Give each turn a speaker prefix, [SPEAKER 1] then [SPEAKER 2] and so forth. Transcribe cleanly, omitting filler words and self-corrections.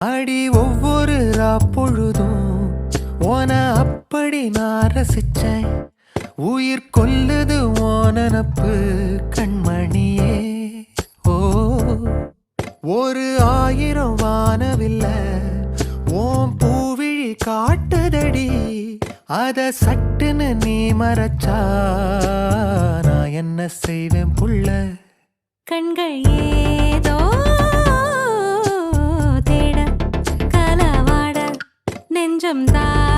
[SPEAKER 1] அடி ஒவ்வொரு பொழுதும் ஓன அப்படி நான் ரசிச்சேன். உயிர் கொல்லுது ஓனனப்பு கண்மணியே. ஓ ஒரு 1000 வானவில்ல ஓம் பூவிழி காட்டுதடி. அத சட்டுன்னு நீ மறைச்சா நான் என்ன செய்வேன் புள்ள.
[SPEAKER 2] கண்கள் ஏதோ தேட கலவாட நெஞ்சம் தான்